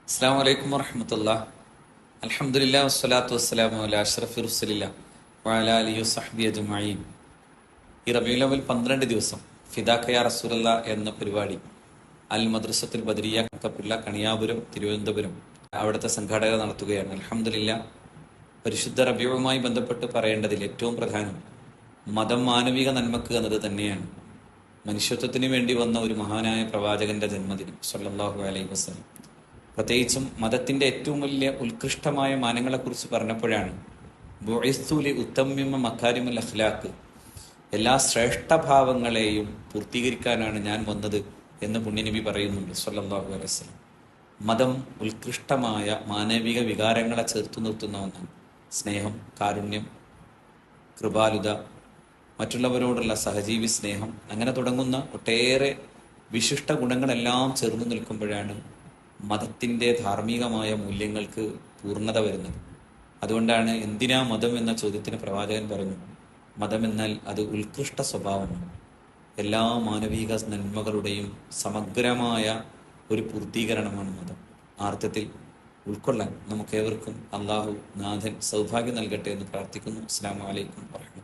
അസ്സലാമു അലൈക്കും വറഹ്മത്തുള്ളാഹി. അൽഹംദുലില്ലാഹി വസ്സലാത്തു വസ്സലാമു അലാ അഷ്റഫി റസൂലില്ലാഹി വഅലാ ആലിഹി വസഹ്ബിഹി അജ്മഈൻ. ഈ റബീഉൽ അവ്വൽ 12 ദിവസം ഫിദാക യാ റസൂലല്ലാഹ് എന്ന പരിപാടി അൽ മദ്രസത്തുൽ ബദരിയ കപ്പിള്ള കണിയാപുരം തിരുവനന്തപുരം അവിടുത്തെ സംഘാടകർ നടത്തുകയാണ്. അൽഹംദുലില്ലാഹ്. പരിശുദ്ധ റബീഉമായി ബന്ധപ്പെട്ട് പറയേണ്ടതിൽ ഏറ്റവും പ്രധാനം മതം മാനവിക നന്മക്ക് എന്നത് തന്നെയാണ്. മനുഷ്യത്വത്തിന് വേണ്ടി വന്ന ഒരു മഹാനായ പ്രവാചകന്റെ ജന്മദിനം സ്വല്ലല്ലാഹു അലൈഹി വസല്ലം. പ്രത്യേകിച്ചും മതത്തിന്റെ ഏറ്റവും വലിയ ഉത്കൃഷ്ടമായ മാനങ്ങളെക്കുറിച്ച് പറഞ്ഞപ്പോഴാണ് ബുഇസ്തുലി ഉത്തമ്മിമ മക്കാരിമുൽ അഖ്ലാഖ്, എല്ലാ ശ്രേഷ്ഠഭാവങ്ങളെയും പൂർത്തീകരിക്കാനാണ് ഞാൻ വന്നത് എന്ന് പുണ്യനബി പറയുന്നുണ്ട് സ്വല്ലല്ലാഹു അലൈഹി വസല്ലം. മതം ഉത്കൃഷ്ടമായ മാനവിക വികാരങ്ങളെ ചേർത്തു നിർത്തുന്ന ഒന്നാണ്. സ്നേഹം, കാരുണ്യം, കൃപാലുത, മറ്റുള്ളവരോടുള്ള സഹജീവി സ്നേഹം, അങ്ങനെ തുടങ്ങുന്ന ഒട്ടേറെ വിശിഷ്ട ഗുണങ്ങളെല്ലാം ചേർന്ന് നിൽക്കുമ്പോഴാണ് മതത്തിൻ്റെ ധാർമ്മികമായ മൂല്യങ്ങൾക്ക് പൂർണ്ണത വരുന്നത്. അതുകൊണ്ടാണ് എന്തിനാ മതം എന്ന ചോദ്യത്തിന് പ്രവാചകൻ പറഞ്ഞു, മതം എന്നാൽ അത് ഉത്കൃഷ്ട സ്വഭാവമാണ്. എല്ലാ മാനവിക നന്മകളുടെയും സമഗ്രമായ ഒരു പൂർത്തീകരണമാണ് മതം. ആ അർത്ഥത്തിൽ ഉൾക്കൊള്ളാൻ നമുക്കേവർക്കും അള്ളാഹു നാഥൻ സൗഭാഗ്യം നൽകട്ടെ എന്ന് പ്രാർത്ഥിക്കുന്നു. അസ്സലാമു അലൈക്കും വറഹ്മത്തുള്ളാഹി.